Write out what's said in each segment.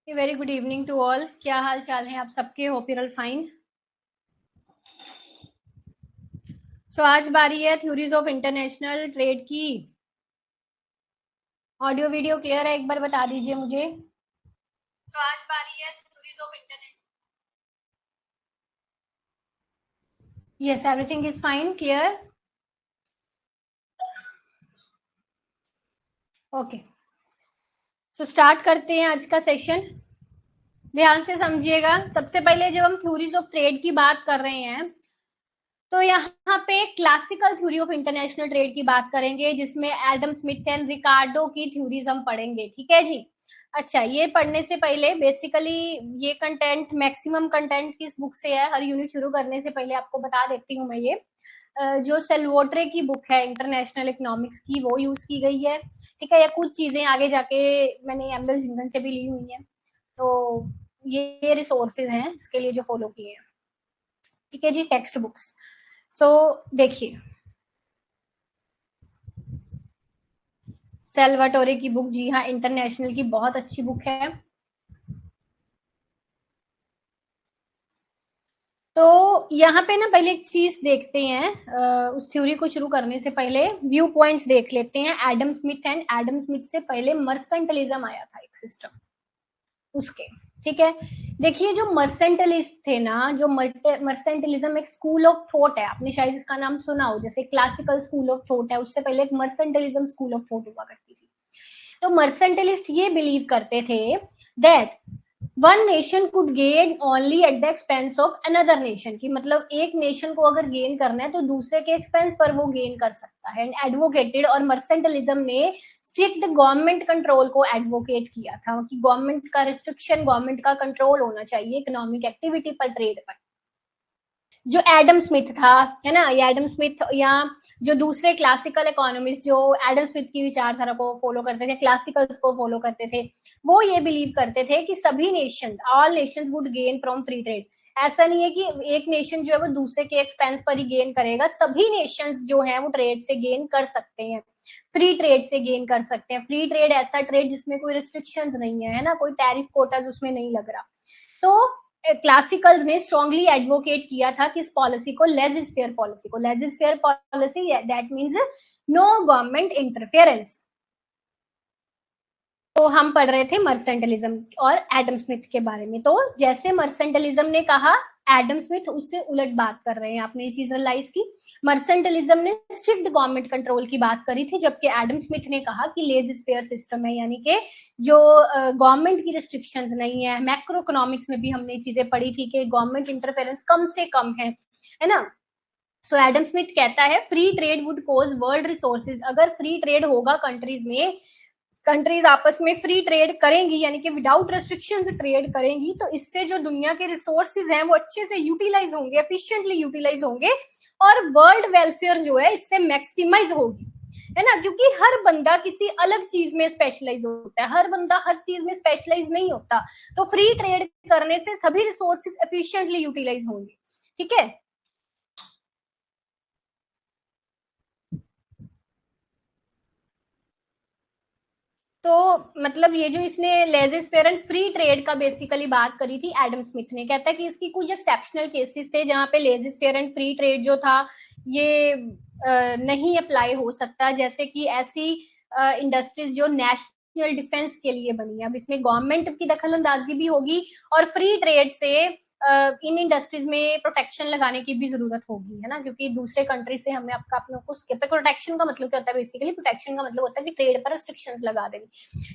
Very good evening to all. क्या हाल चाल है आप सबके? Hope you are fine. So आज बारी है थ्योरीज ऑफ इंटरनेशनल ट्रेड की। ऑडियो वीडियो क्लियर है? एक बार बता दीजिए मुझे। सो आज बारी है theories of international. Yes, everything is fine, clear. Okay, so start करते हैं आज का सेशन। ध्यान से समझिएगा। सबसे पहले जब हम थ्योरीज ऑफ ट्रेड की बात कर रहे हैं तो यहाँ पे classical theory of international trade की बात करेंगे, जिसमें एडम स्मिथ एंड रिकार्डो की थ्योरीज हम पढ़ेंगे। ठीक है जी। अच्छा, ये पढ़ने से पहले बेसिकली ये कंटेंट, मैक्सिमम कंटेंट किस बुक से है, हर यूनिट शुरू करने से पहले आपको बता देती हूँ मैं। ये जो सेल्वोट्रे की बुक है इंटरनेशनल इकोनॉमिक्स की, वो यूज की गई है। ठीक है, या कुछ चीजें आगे जाके मैंने एम्बल जिंगन से भी ली हुई है। तो ये रिसोर्सेज हैं इसके लिए जो फॉलो किए हैं। ठीक है जी, टेक्स्ट बुक्स। सो देखिए, सेल्वाटोरे की बुक, जी हाँ, इंटरनेशनल की बहुत अच्छी बुक है। तो यहाँ पे ना पहले एक चीज देखते हैं, उस थ्योरी को शुरू करने से पहले व्यू पॉइंट्स देख लेते हैं। Adam Smith and Adam Smith से पहले मर्सेंटलिज्म आया था एक सिस्टम उसके। ठीक है, देखिए जो मर्सेंटलिस्ट थे ना, जो मर्सेंटलिज्म एक स्कूल ऑफ थॉट है, आपने शायद इसका नाम सुना हो। जैसे क्लासिकल स्कूल ऑफ थॉट है, उससे पहले एक मर्सेंटलिज्म स्कूल ऑफ थॉट हुआ करती थी। तो मर्सेंटलिस्ट ये बिलीव करते थे that one nation could gain only at the expense of another nation, की मतलब एक नेशन को अगर गेन करना है तो दूसरे के एक्सपेंस पर वो गेन कर सकता है। एंड एडवोकेटेड, और मर्सेंटलिज्म ने स्ट्रिक्ट गवर्नमेंट कंट्रोल को एडवोकेट किया था कि गवर्नमेंट का रिस्ट्रिक्शन, गवर्नमेंट का कंट्रोल होना चाहिए इकोनॉमिक एक्टिविटी पर, ट्रेड पर। जो एडम स्मिथ था, है ना, ये एडम स्मिथ, या जो दूसरे क्लासिकल इकोनॉमिस्ट जो एडम स्मिथ की विचारधारा को फॉलो करते थे, क्लासिकल्स को फॉलो करते थे, वो ये बिलीव करते थे कि सभी nation, all Nations would gain from free trade. ऐसा नहीं है कि एक नेशन जो है वो दूसरे के एक्सपेंस पर ही गेन करेगा, सभी नेशंस जो है वो ट्रेड से गेन कर सकते हैं, फ्री ट्रेड से गेन कर सकते हैं। फ्री ट्रेड ऐसा ट्रेड जिसमें कोई रिस्ट्रिक्शंस नहीं है ना, कोई टैरिफ कोटाज उसमें नहीं लग रहा। तो क्लासिकल्स ने स्ट्रांगली एडवोकेट किया था कि इस पॉलिसी को, लेजिस फेयर पॉलिसी को, laissez faire policy that means no government interference. तो हम पढ़ रहे थे मर्सेंटलिज्म और एडम स्मिथ के बारे में। तो जैसे मर्सेंटलिज्म ने कहा, एडम स्मिथ उससे उलट बात कर रहे हैं। आपने ये चीज रियलाइज की? मर्सेंटलिज्म ने स्ट्रिक्ट गवर्नमेंट कंट्रोल की बात करी थी, जबकि एडम स्मिथ ने कहा कि लेजिस फेयर सिस्टम है, यानी कि जो गवर्नमेंट की रिस्ट्रिक्शंस नहीं है। मैक्रो इकोनॉमिक्स में भी हमने ये चीजें पढ़ी थी कि गवर्नमेंट इंटरफेरेंस कम से कम है ना। सो एडम स्मिथ कहता है free trade would cause world resources. अगर फ्री ट्रेड होगा कंट्रीज में, कंट्रीज आपस में फ्री ट्रेड करेंगी, यानी कि विदाउट रेस्ट्रिक्शन ट्रेड करेंगी, तो इससे जो दुनिया के रिसोर्सेज हैं वो अच्छे से यूटिलाइज होंगे, एफिशिएंटली यूटिलाइज होंगे, और वर्ल्ड वेलफेयर जो है इससे मैक्सिमाइज होगी, है ना। क्योंकि हर बंदा किसी अलग चीज में स्पेशलाइज होता है, हर बंदा हर चीज में स्पेशलाइज नहीं होता। तो फ्री ट्रेड करने से सभी रिसोर्सेज एफिशिएंटली यूटिलाइज होंगे। ठीक है, तो मतलब ये जो इसने लेजिस फेयर एंड फ्री ट्रेड का बेसिकली बात करी थी एडम स्मिथ ने, कहता है कि इसकी कुछ एक्सेप्शनल केसेस थे जहां पे लेजिस फेयर एंड फ्री ट्रेड जो था ये नहीं अप्लाई हो सकता। जैसे कि ऐसी इंडस्ट्रीज जो नेशनल डिफेंस के लिए बनी है, अब इसमें गवर्नमेंट की दखल अंदाजी भी होगी, और फ्री ट्रेड से इन इंडस्ट्रीज में प्रोटेक्शन लगाने की भी जरूरत होगी, है ना, क्योंकि दूसरे कंट्री से हमें आपका अपने को, प्रोटेक्शन का मतलब क्या होता है? बेसिकली प्रोटेक्शन का मतलब होता है कि ट्रेड पर रिस्ट्रिक्शंस लगा देंगे,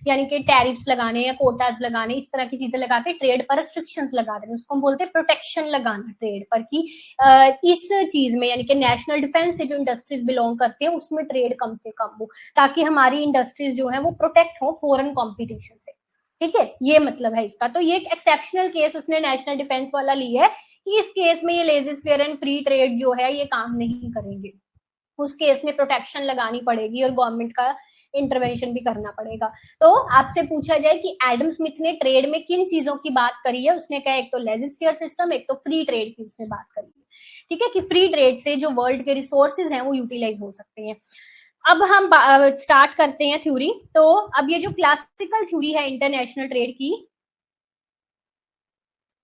यानी कि टैरिफ्स लगाने या कोटाज लगाने, इस तरह की चीजें लगाते, ट्रेड पर रिस्ट्रिक्शंस लगा देंगे, उसको हम बोलते हैं प्रोटेक्शन लगाना ट्रेड पर, कि इस चीज में, यानी कि नेशनल डिफेंस से जो इंडस्ट्रीज बिलोंग करते हैं उसमें ट्रेड कम से कम हो, ताकि हमारी इंडस्ट्रीज जो है वो प्रोटेक्ट हो फॉरेन कॉम्पिटिशन से। ठीक है, ये मतलब है इसका। तो ये एक एक्सेप्शनल केस उसने नेशनल डिफेंस वाला लिया है कि इस केस में ये लेजिस फेयर एंड फ्री ट्रेड जो है ये काम नहीं करेंगे, उस केस में प्रोटेक्शन लगानी पड़ेगी और गवर्नमेंट का इंटरवेंशन भी करना पड़ेगा। तो आपसे पूछा जाए कि एडम स्मिथ ने ट्रेड में किन चीजों की बात करी है, उसने कहा एक तो लेजिस फेयर सिस्टम, एक तो फ्री ट्रेड की उसने बात करी है। ठीक है, कि फ्री ट्रेड से जो वर्ल्ड के रिसोर्सेज हैं वो यूटिलाइज हो सकते हैं। अब हम स्टार्ट करते हैं थ्योरी। तो अब ये जो क्लासिकल थ्योरी है इंटरनेशनल ट्रेड की,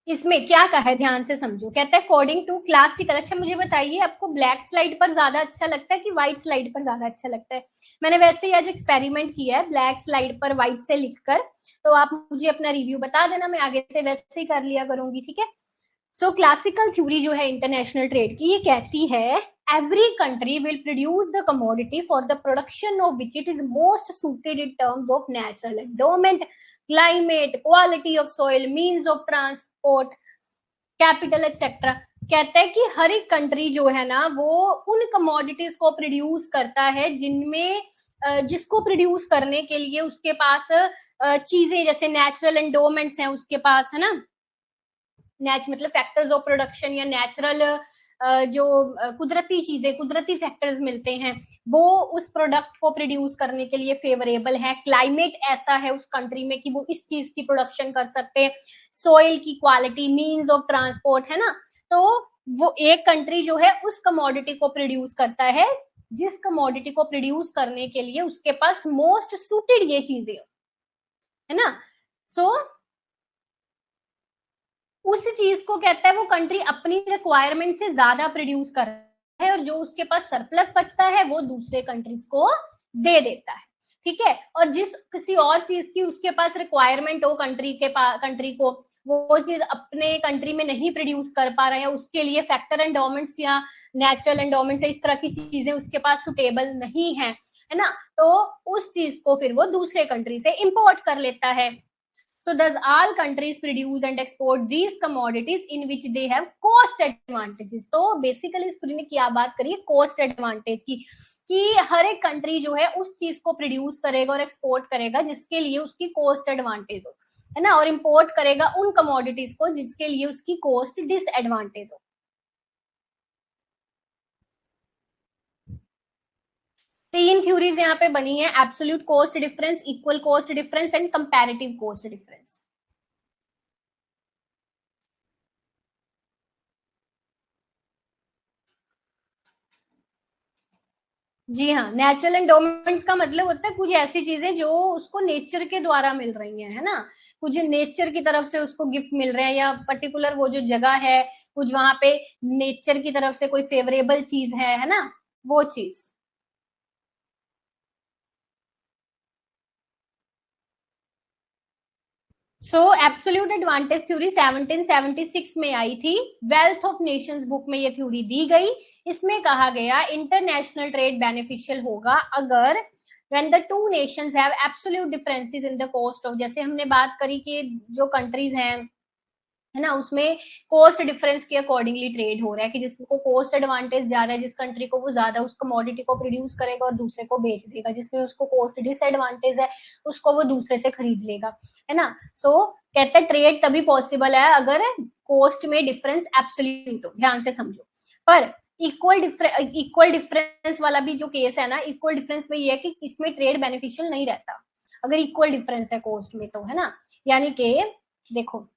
इसमें क्या कहा है ध्यान से समझो, कहता है अकॉर्डिंग टू क्लासिकल। अच्छा मुझे बताइए आपको ब्लैक स्लाइड पर ज्यादा अच्छा लगता है कि व्हाइट स्लाइड पर ज्यादा अच्छा लगता है? मैंने वैसे ही आज एक्सपेरिमेंट किया है ब्लैक स्लाइड पर व्हाइट से लिखकर, तो आप मुझे अपना रिव्यू बता देना, मैं आगे से वैसे ही कर लिया करूंगी, ठीक है। सो क्लासिकल थ्योरी जो है इंटरनेशनल ट्रेड की, ये कहती है every country will produce the commodity for the production of which it is most suited in terms of natural endowment, climate, quality of soil, means of transport, capital etcetera. कहता है कि हर एक country जो है ना वो उन कमोडिटीज को प्रोड्यूस करता है जिनमें जिसको प्रोड्यूस करने के लिए उसके पास चीजें जैसे नेचुरल एंडोमेंट्स हैं उसके पास, है ना, मतलब फैक्टर्स ऑफ प्रोडक्शन या नेचुरल जो कुदरती चीजें, कुदरती फैक्टर्स मिलते हैं वो उस प्रोडक्ट को प्रोड्यूस करने के लिए फेवरेबल है। क्लाइमेट ऐसा है उस कंट्री में कि वो इस चीज की प्रोडक्शन कर सकते हैं। सॉइल की क्वालिटी, मीन्स ऑफ ट्रांसपोर्ट, है ना। तो वो एक कंट्री जो है उस कमोडिटी को प्रोड्यूस करता है जिस कमोडिटी को प्रोड्यूस करने के लिए उसके पास मोस्ट सुटेड ये चीजें, है ना। सो उस चीज को कहता है वो कंट्री अपनी रिक्वायरमेंट से ज्यादा प्रोड्यूस कर रहा है और जो उसके पास सरप्लस बचता है वो दूसरे कंट्रीज को दे देता है, ठीक है। और जिस किसी और चीज की उसके पास रिक्वायरमेंट हो कंट्री के पास, कंट्री को वो चीज अपने कंट्री में नहीं प्रोड्यूस कर पा रहे हैं, उसके लिए फैक्टर एंडोमेंट्स या नेचुरल एंडोमेंट्स इस तरह की चीजें उसके पास सुटेबल नहीं है, है ना। तो उस चीज को फिर वो दूसरे कंट्री से इंपोर्ट कर लेता है। So thus all countries produce and export these commodities in which they have cost advantages. तो बेसिकली स्टूडेंट ने क्या बात करी है कॉस्ट एडवांटेज की, कि हर एक कंट्री जो है उस चीज को प्रोड्यूस करेगा और एक्सपोर्ट करेगा जिसके लिए उसकी कॉस्ट एडवांटेज हो, है ना, और इंपोर्ट करेगा उन कमोडिटीज को जिसके लिए उसकी कॉस्ट डिसएडवांटेज हो। तीन थ्योरीज यहाँ पे बनी है, absolute cost difference, equal cost difference and comparative cost difference. जी हाँ, नेचुरल एंडोमेंट्स का मतलब होता है कुछ ऐसी चीजें जो उसको नेचर के द्वारा मिल रही हैं, है ना, कुछ नेचर की तरफ से उसको गिफ्ट मिल रहे हैं या पर्टिकुलर वो जो जगह है कुछ वहां पे नेचर की तरफ से कोई फेवरेबल चीज है ना, वो चीज। सो एब्सोल्यूट एडवांटेज थ्योरी 1776 में आई थी, वेल्थ ऑफ नेशंस बुक में ये थ्योरी दी गई। इसमें कहा गया इंटरनेशनल ट्रेड बेनिफिशियल होगा अगर when the two nations have absolute differences in the cost of, जैसे हमने बात करी कि जो कंट्रीज हैं, है ना, उसमें कॉस्ट डिफरेंस के अकॉर्डिंगली ट्रेड हो रहा है कि जिसको कॉस्ट एडवांटेज ज्यादा है जिस कंट्री को वो ज्यादा उस कमोडिटी को प्रोड्यूस करेगा और दूसरे को बेच देगा, जिसमें उसको कॉस्ट डिसएडवांटेज है उसको वो दूसरे से खरीद लेगा, है ना। सो कहते हैं ट्रेड तभी पॉसिबल है अगर कॉस्ट में डिफरेंस एब्सोल्यूट हो, ध्यान से समझो। पर इक्वल डिफरेंस वाला भी जो केस है ना, इक्वल डिफरेंस में ये है कि इसमें ट्रेड बेनिफिशियल नहीं रहता अगर इक्वल डिफरेंस है कॉस्ट में, तो है ना, यानी कि देखो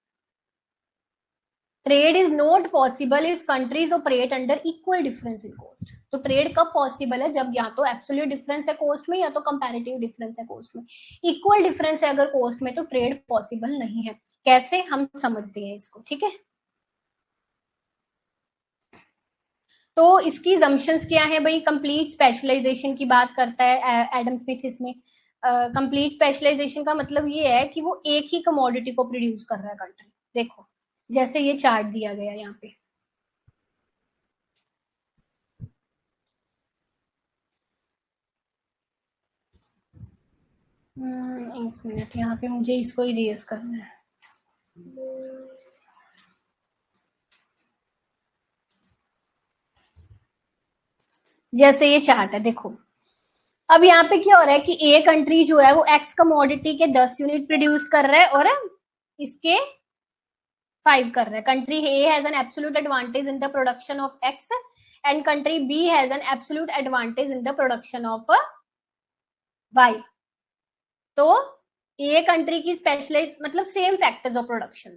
trade is not possible if countries operate under equal difference in cost. तो ट्रेड कब पॉसिबल है जब या तो एब्सोल्यूट डिफरेंस है कॉस्ट में या तो कंपैरेटिव डिफरेंस है कॉस्ट में। इक्वल डिफरेंस है अगर कॉस्ट में तो ट्रेड पॉसिबल नहीं है। कैसे हम समझते हैं इसको, ठीक है। तो इसकी जम्पशंस क्या है भाई, कंप्लीट स्पेशलाइजेशन की बात करता है एडम स्मिथ इसमें। कंप्लीट स्पेशलाइजेशन का मतलब ये है कि वो एक ही कमोडिटी को प्रोड्यूस कर रहा है कंट्री। देखो जैसे ये चार्ट दिया गया यहाँ पे, एक मिनट यहाँ पे मुझे इसको इरेज करना है। जैसे ये चार्ट है देखो, अब यहाँ पे क्या हो रहा है कि ए कंट्री जो है वो एक्स कमोडिटी के 10 यूनिट प्रोड्यूस कर रहा है और इसके 5 कर रहा है। Country A has an absolute advantage in the production of x and country B has an absolute advantage in the production of y. तो ए कंट्री की स्पेशलाइज मतलब सेम फैक्टर्स ऑफ प्रोडक्शन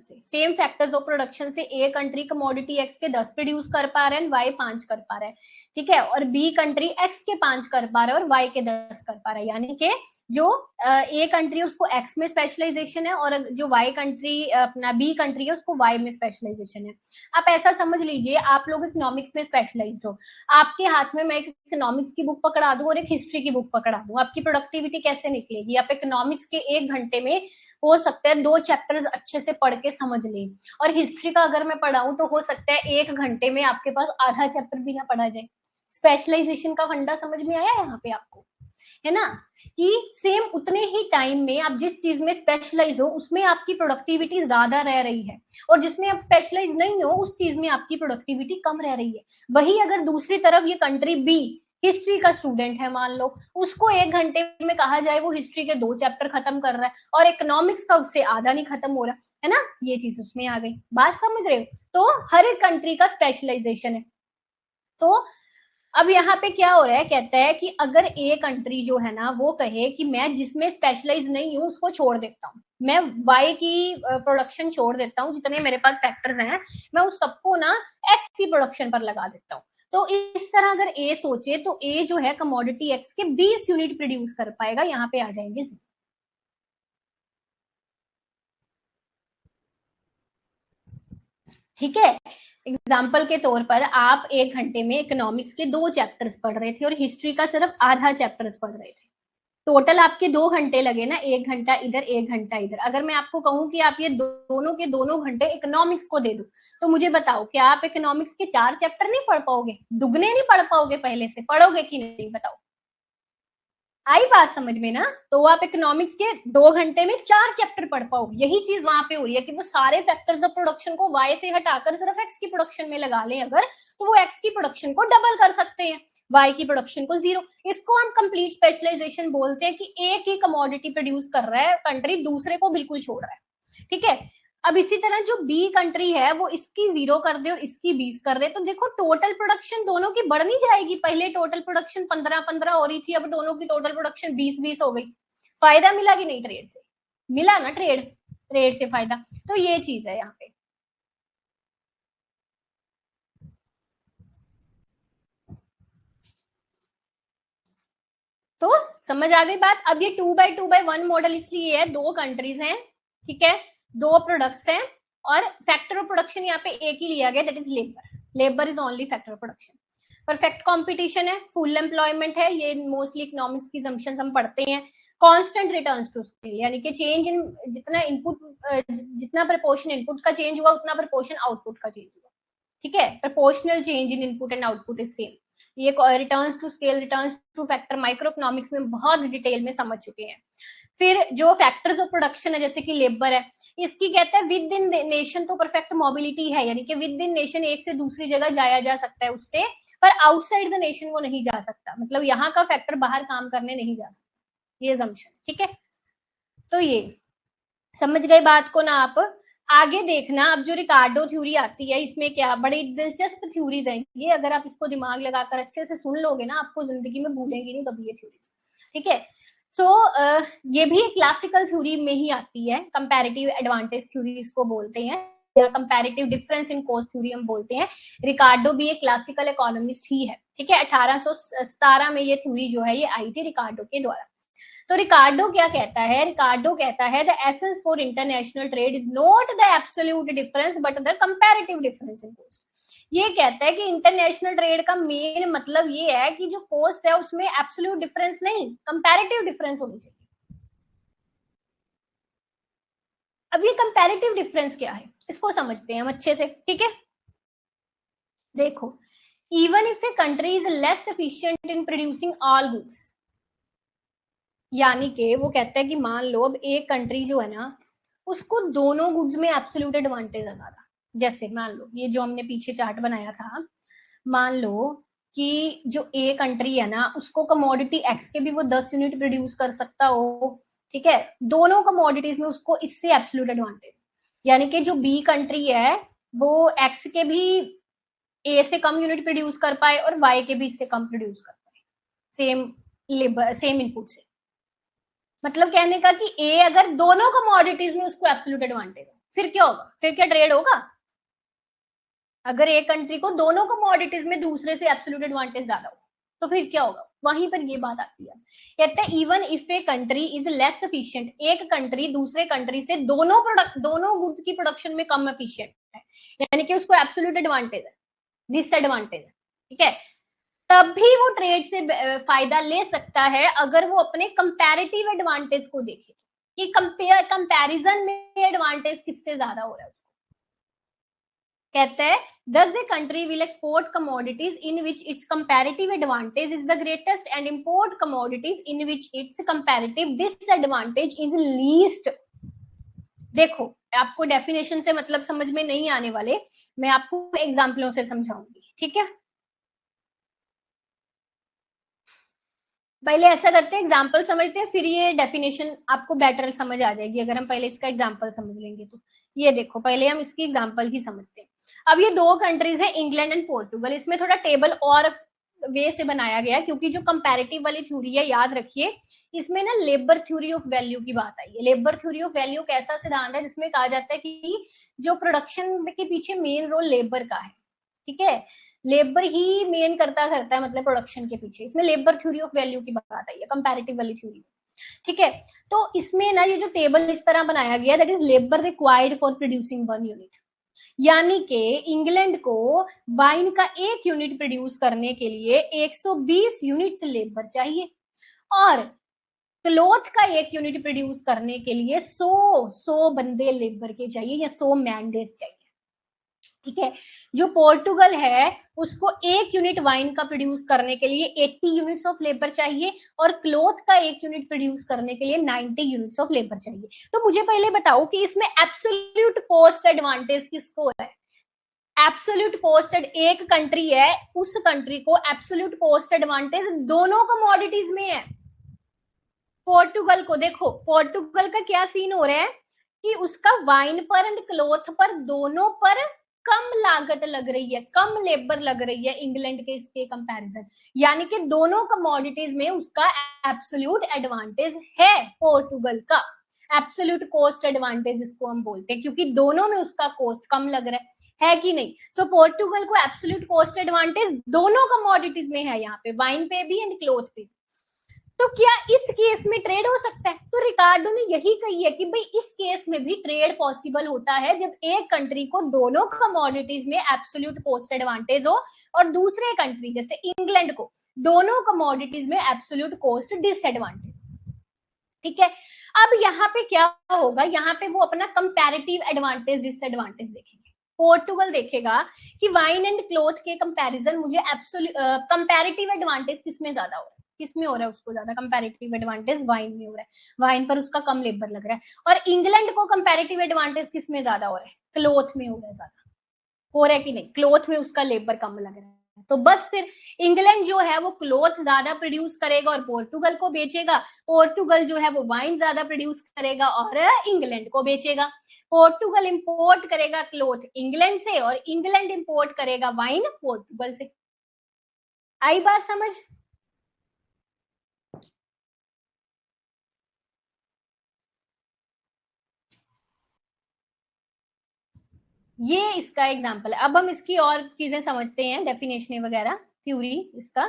से ए कंट्री कमोडिटी एक्स के 10 produce कर पा रहे हैं, Y 5 कर पा रहा है, ठीक है। और बी कंट्री एक्स के 5 कर पा रहा है और वाई के 10 कर पा रहा है, यानी कि जो ए कंट्री है उसको एक्स में स्पेशलाइजेशन है, और जो वाई कंट्री अपना बी कंट्री है उसको वाई में स्पेशलाइजेशन है। आप ऐसा समझ लीजिए, आप लोग इकोनॉमिक्स में स्पेशलाइज्ड हो, आपके हाथ में मैं एक इकोनॉमिक्स की बुक पकड़ा दूं और एक हिस्ट्री की बुक पकड़ा दूं, आपकी प्रोडक्टिविटी कैसे निकलेगी? आप इकोनॉमिक्स के 1 घंटे में हो सकता है 2 चैप्टर्स अच्छे से पढ़ के समझ लें, और हिस्ट्री का अगर मैं पढ़ाऊं तो हो सकता है 1 घंटे में आपके पास आधा चैप्टर भी ना पढ़ा जाए। स्पेशलाइजेशन का फंडा समझ में आया यहाँ पे आपको, है ना? कि सेम उतने ही टाइम में आप जिस चीज में स्पेशलाइज हो उसमें आपकी प्रोडक्टिविटी ज्यादा रह रही है, और जिसमें आप स्पेशलाइज नहीं हो उस चीज में आपकी प्रोडक्टिविटी कम रह रही है। वही अगर दूसरी तरफ ये कंट्री बी हिस्ट्री का स्टूडेंट है, मान लो उसको 1 घंटे में कहा जाए वो हिस्ट्री के 2 चैप्टर खत्म कर रहा है, और इकोनॉमिक्स का उससे आधा नहीं खत्म हो रहा है ना, ये चीज उसमें आ गई। बात समझ रहे हो? तो हर एक कंट्री का स्पेशलाइजेशन है। तो अब यहाँ पे क्या हो रहा है, कहता है कि अगर ए कंट्री जो है ना वो कहे कि मैं जिसमें स्पेशलाइज नहीं हूँ उसको छोड़ देता हूँ, मैं वाई की प्रोडक्शन छोड़ देता हूँ, जितने मेरे पास फैक्टर्स हैं मैं उस सबको ना एक्स की प्रोडक्शन पर लगा देता हूँ। तो इस तरह अगर ए सोचे तो ए जो है कमोडिटी एक्स के 20 यूनिट प्रोड्यूस कर पाएगा, यहाँ पे आ जाएंगे। ठीक है, एग्जाम्पल के तौर पर आप 1 घंटे में इकोनॉमिक्स के 2 चैप्टर्स पढ़ रहे थे और हिस्ट्री का सिर्फ आधा चैप्टर्स पढ़ रहे थे, टोटल आपके 2 घंटे लगे ना, 1 घंटा इधर 1 घंटा इधर। अगर मैं आपको कहूं कि आप ये दोनों के दोनों घंटे इकोनॉमिक्स को दे दो, तो मुझे बताओ क्या आप इकोनॉमिक्स के 4 चैप्टर नहीं पढ़ पाओगे? दुगने नहीं पढ़ पाओगे? पहले से पढ़ोगे कि नहीं बताओ? आई बात समझ में ना? तो आप इकोनॉमिक्स के 2 घंटे में 4 चैप्टर पढ़ पाओगे। यही चीज वहां पे हो रही है कि वो सारे फैक्टर्स ऑफ प्रोडक्शन को वाई से हटाकर सिर्फ एक्स की प्रोडक्शन में लगा लें अगर, तो वो एक्स की प्रोडक्शन को डबल कर सकते हैं, वाई की प्रोडक्शन को 0। इसको हम कंप्लीट स्पेशलाइजेशन बोलते हैं, कि एक ही कमोडिटी प्रोड्यूस कर रहा है कंट्री, दूसरे को बिल्कुल छोड़ रहा है। ठीक है, अब इसी तरह जो बी कंट्री है वो इसकी 0 कर दे और इसकी 20 कर दे, तो देखो टोटल प्रोडक्शन दोनों की बढ़ नहीं जाएगी? पहले टोटल प्रोडक्शन 15-15 हो रही थी, अब दोनों की टोटल प्रोडक्शन 20-20 हो गई। फायदा मिला कि नहीं ट्रेड से? मिला ना, ट्रेड ट्रेड से फायदा। तो ये चीज है यहाँ पे। तो समझ आ गई बात? अब ये 2x2x1 मॉडल इसलिए है, 2 कंट्रीज हैं, ठीक है, 2 प्रोडक्ट्स हैं, और फैक्टर ऑफ प्रोडक्शन यहाँ पे एक ही लिया गया, that is labour. Labour is only factor of production. Perfect competition है, फुल एम्प्लॉयमेंट है, ये मोस्टली इकोनॉमिक्स की assumptions हम पढ़ते हैं। कांस्टेंट रिटर्न्स टू स्केल, यानी कि चेंज इन जितना इनपुट, जितना प्रपोर्शन इनपुट का चेंज हुआ उतना प्रपोर्शन आउटपुट का चेंज हुआ। ठीक है, proportional change in input and output is same. ये returns to scale, returns to factor microeconomics में बहुत डिटेल में समझ चुके हैं। फिर जो फैक्टर्स ऑफ प्रोडक्शन है जैसे कि लेबर है, इसकी कहता है विद इन नेशन तो परफेक्ट मोबिलिटी है, यानी कि विद इन नेशन एक से दूसरी जगह जाया जा सकता है उससे, पर आउटसाइड द नेशन वो नहीं जा सकता, मतलब यहाँ का फैक्टर बाहर काम करने नहीं जा सकता, ये assumption। ठीक है, तो ये समझ गए बात को ना आप? आगे देखना, अब जो रिकार्डो थ्योरी आती है इसमें क्या बड़ी दिलचस्प थ्योरीज है ये, अगर आप इसको दिमाग लगाकर अच्छे से सुन लोगे ना आपको जिंदगी में भूलेंगी नहीं कभी ये थ्योरीज। ठीक है, सो ये भी क्लासिकल थ्योरी में ही आती है, कंपैरेटिव एडवांटेज थ्योरी इसको बोलते हैं, या comparative difference in cost theory हम बोलते हैं। रिकार्डो भी एक क्लासिकल इकोनॉमिस्ट ही है। ठीक है, 1817 में ये थ्योरी जो है ये आई थी रिकार्डो के द्वारा। तो रिकार्डो क्या कहता है? रिकार्डो कहता है the essence for international trade is not the absolute difference but the comparative difference in cost. ये कहता है कि इंटरनेशनल ट्रेड का मेन मतलब ये है कि जो कॉस्ट है उसमें एब्सोल्यूट डिफरेंस नहीं, कंपैरेटिव डिफरेंस होनी चाहिए। अब ये कंपैरेटिव डिफरेंस क्या है इसको समझते हैं हम अच्छे से। ठीक है, देखो, even if a country is less efficient in producing all goods, यानी कि वो कहता है कि मान लो अब एक कंट्री जो है ना उसको दोनों गुड्स में एब्सोल्यूट एडवांटेज है ज्यादा। जैसे मान लो ये जो हमने पीछे चार्ट बनाया था, मान लो कि जो ए कंट्री है ना उसको कमोडिटी एक्स के भी वो 10 यूनिट प्रोड्यूस कर सकता हो। ठीक है, दोनों कमोडिटीज में उसको इससे एब्सोल्यूट एडवांटेज, यानी कि जो बी कंट्री है वो एक्स के भी ए से कम यूनिट प्रोड्यूस कर पाए और वाई के भी इससे कम प्रोड्यूस कर पाए, सेम लेबर सेम इनपुट से। मतलब कहने का कि ए अगर दोनों कमोडिटीज में उसको एब्सोल्यूट एडवांटेज है, फिर क्या होगा? फिर क्या ट्रेड होगा? अगर एक कंट्री को दोनों कमोडिटीज में दूसरे से एब्सोल्यूट एडवांटेज ज्यादा हो तो फिर क्या होगा? वहीं पर ये बात आती है। कहते हैं even if a country is less efficient, एक कंट्री दूसरे कंट्री से दोनों गुड्स की प्रोडक्शन में कम एफिशिएंट है, यानी कि उसको एब्सोल्यूट एडवांटेज है, डिसएडवांटेज है, ठीक है, तब भी वो ट्रेड से फायदा ले सकता है अगर वो अपने कंपैरेटिव एडवांटेज को देखे कि कंपैरिजन में एडवांटेज किससे ज्यादा हो रहा है उसको। कहते हैं thus a country will export commodities in which its comparative advantage is the greatest and import commodities in which its comparative disadvantage is least। देखो आपको डेफिनेशन से मतलब समझ में नहीं आने वाले, मैं आपको एग्जाम्पलों से समझाऊंगी, ठीक है। पहले ऐसा करते हैं एग्जाम्पल समझते हैं, फिर ये डेफिनेशन आपको बेटर समझ आ जाएगी अगर हम पहले इसका एग्जाम्पल समझ लेंगे तो। ये देखो पहले हम इसकी एग्जाम्पल ही समझते हैं। अब ये दो कंट्रीज है इंग्लैंड एंड पोर्टुगल, इसमें थोड़ा टेबल और वे से बनाया गया क्योंकि जो कंपैरेटिव वाली थ्योरी है याद रखिए इसमें ना लेबर थ्योरी ऑफ वैल्यू की बात आई है। लेबर थ्योरी ऑफ वैल्यू कैसा सिद्धांत है जिसमें कहा जाता है कि जो प्रोडक्शन के पीछे मेन रोल लेबर का है, ठीक है, लेबर ही मेन करता है मतलब प्रोडक्शन के पीछे, इसमें लेबर थ्योरी ऑफ वैल्यू की बात आई है कंपैरेटिव वाली थ्योरी, ठीक है। तो इसमें ना ये जो टेबल इस तरह बनाया गया that is labour required for producing 1 unit, यानी कि इंग्लैंड को वाइन का 1 यूनिट प्रोड्यूस करने के लिए 120 यूनिट्स लेबर चाहिए और क्लोथ का 1 यूनिट प्रोड्यूस करने के लिए 100 बंदे लेबर के चाहिए या 100 मैंडेज चाहिए, ठीक है। जो पोर्टुगल है उसको 1 यूनिट वाइन का प्रोड्यूस करने के लिए 80 यूनिट्स ऑफ लेबर चाहिए और क्लोथ का 1 यूनिट प्रोड्यूस करने के लिए 90 यूनिट्स ऑफ लेबर चाहिए। तो मुझे पहले बताओ कि इसमें एब्सोल्यूट कॉस्ट एडवांटेज किसको है? एब्सोल्यूट कॉस्ट, एक कंट्री है उस कंट्री को एब्सोल्यूट कॉस्ट एडवांटेज दोनों कमोडिटीज में है। पोर्टुगल को देखो, पोर्टुगल का क्या सीन हो रहा है कि उसका वाइन पर एंड क्लोथ पर दोनों पर कम लागत लग रही है, कम लेबर लग रही है इंग्लैंड के इसके कंपैरिजन, यानी कि दोनों कमोडिटीज में उसका एब्सोल्यूट एडवांटेज है। पोर्टुगल का एब्सोल्यूट कॉस्ट एडवांटेज इसको हम बोलते हैं क्योंकि दोनों में उसका कॉस्ट कम लग रहा है कि नहीं। सो पोर्टुगल को एब्सोल्यूट कॉस्ट एडवांटेज दोनों कमोडिटीज में है, यहाँ पे वाइन पे भी एंड क्लोथ पे। तो क्या इस केस में ट्रेड हो सकता है? तो रिकार्डो ने यही कही है कि भाई इस केस में भी ट्रेड पॉसिबल होता है जब एक कंट्री को दोनों कमोडिटीज में एब्सोल्यूट कॉस्ट एडवांटेज हो और दूसरे कंट्री जैसे इंग्लैंड को दोनों कमोडिटीज में एब्सोल्यूट कॉस्ट डिसएडवांटेज, ठीक है। अब यहाँ पे क्या होगा, यहाँ पे वो अपना कंपैरेटिव एडवांटेज डिसएडवांटेज देखेंगे। पोर्टुगल देखेगा कि वाइन एंड क्लोथ के कंपैरिजन मुझे एब्सोल्यूट कंपैरेटिव एडवांटेज किसमें ज्यादा हो रहा है, किसमें हो रहा है उसको ज्यादा कंपैरेटिव एडवांटेज वाइन में हो रहा है, वाइन पर उसका कम लेबर लग रहा है। और इंग्लैंड को कंपैरेटिव एडवांटेज किसमें ज्यादा हो रहा है, क्लोथ में हो रहा है, ज्यादा हो रहा है कि नहीं, क्लोथ में उसका लेबर कम लग रहा है। तो बस फिर इंग्लैंड जो है वो क्लोथ ज्यादा प्रोड्यूस करेगा और पोर्टुगल को बेचेगा, पोर्टुगल जो है वो वाइन ज्यादा प्रोड्यूस करेगा और इंग्लैंड को बेचेगा। पोर्टुगल इंपोर्ट करेगा क्लोथ इंग्लैंड से और इंग्लैंड इंपोर्ट करेगा वाइन पोर्टुगल से। आई बात समझ? ये इसका एग्जाम्पल है। अब हम इसकी और चीजें समझते हैं, डेफिनेशन वगैरह, थ्योरी इसका।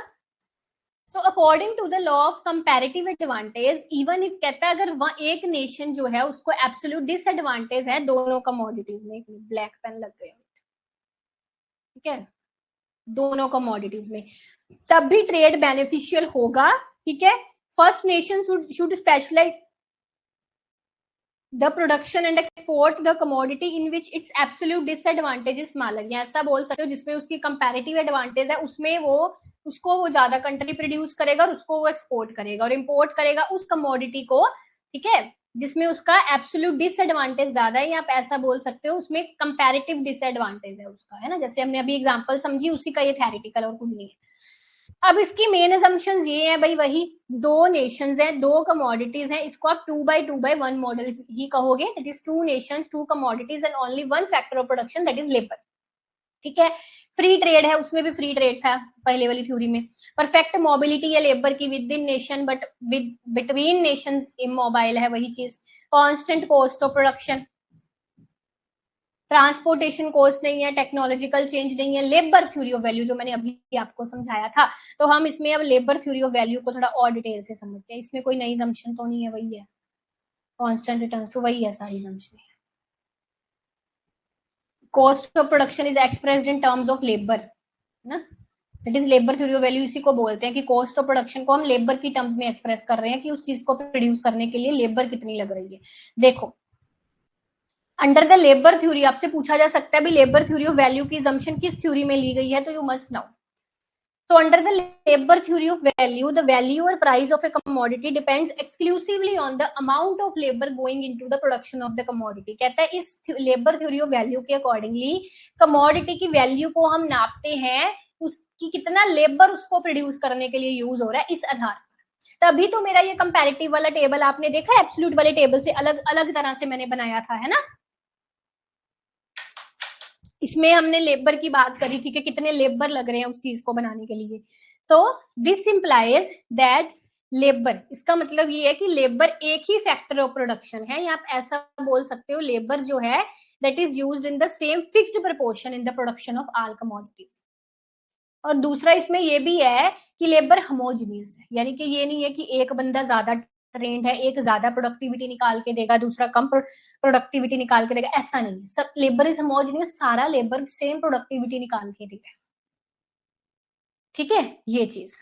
So according to the law of comparative advantage, even if कहता है अगर एक नेशन जो है उसको एब्सोल्यूट डिसएडवांटेज है दोनों कमोडिटीज में, ब्लैक पेन लग गए, ठीक है, दोनों कमोडिटीज में, तब भी ट्रेड बेनिफिशियल होगा, ठीक है। First nation should specialise the production and export the commodity in which its absolute disadvantage is smaller, या ऐसा बोल सकते हो जिसमें उसकी कंपैरेटिव एडवांटेज है उसमें वो उसको वो ज्यादा कंट्री प्रोड्यूस करेगा और उसको वो एक्सपोर्ट करेगा और इंपोर्ट करेगा उस कमोडिटी को, ठीक है, जिसमें उसका एब्सोल्यूट डिसएडवांटेज ज्यादा है, या आप ऐसा बोल सकते हो उसमें कंपैरेटिव डिसएडवांटेज है उसका, है ना, जैसे हमने अभी एग्जांपल समझी उसी का ये थ्योरेटिकल और कुछ नहीं है। अब इसकी मेन असम्पशंस ये है भाई, वही दो नेशंस हैं, दो कमोडिटीज हैं, इसको आप 2x2x1 मॉडल ही कहोगे, that is 2 Nations 2 commodities and only 1 factor of production that is labour, ठीक है। फ्री ट्रेड है, उसमें भी फ्री ट्रेड था पहले वाली थ्योरी में। परफेक्ट मोबिलिटी है लेबर की with in nation but with between Nations immobile है, वही चीज। Constant cost of production, transportation cost नहीं है, टेक्नोलॉजिकल चेंज नहीं है, लेबर थ्योरी ऑफ वैल्यू जो मैंने अभी आपको समझाया था। तो हम इसमें अब लेबर थ्योरी ऑफ वैल्यू को थोड़ा और डिटेल से समझते हैं। इसमें कोई नई जम्पशन तो नहीं है, वही है, कांस्टेंट रिटर्न्स टू वही है सारी जम्पशन। Cost of production is expressed in terms of labour, है ना, that is labour theory of value. इसी को बोलते हैं कि कॉस्ट ऑफ प्रोडक्शन को हम लेबर की टर्म्स में एक्सप्रेस कर रहे हैं कि उस चीज को प्रोड्यूस करने के लिए लेबर कितनी लग रही है। देखो अंडर द लेबर थ्योरी आपसे पूछा जा सकता है भी लेबर थ्योरी ऑफ वैल्यू की assumption किस थ्योरी में ली गई है, तो you must know. So under the labor theory of value, the value or price of a commodity depends exclusively on the amount of labor going into the production of the commodity। कहता है इस labor theory of value के accordingly commodity की value को हम नापते हैं उसकी कितना लेबर उसको प्रोड्यूस करने के लिए यूज हो रहा है इस आधार पर। तभी तो मेरा ये कंपैरेटिव वाला टेबल आपने देखा एब्सोल्यूट वाले टेबल से अलग अलग तरह से मैंने बनाया था, है ना। इसमें हमने लेबर की बात करी थी कि कितने लेबर लग रहे हैं उस चीज को बनाने के लिए। So this implies that labour, इसका मतलब ये है कि लेबर एक ही फैक्टर ऑफ प्रोडक्शन है, या आप ऐसा बोल सकते हो लेबर जो है that is used in the same fixed proportion in the production of all commodities. और दूसरा इसमें ये भी है कि लेबर होमोजीनियस है, यानी कि ये नहीं है कि एक बंदा ज्यादा ट्रेंड है, एक ज्यादा प्रोडक्टिविटी निकाल के देगा, दूसरा कम प्रोडक्टिविटी निकाल के देगा, ऐसा नहीं है। सब लेबर इज होमोजीनियस, सारा लेबर सेम प्रोडक्टिविटी निकाल के देगा, ठीक है ये चीज।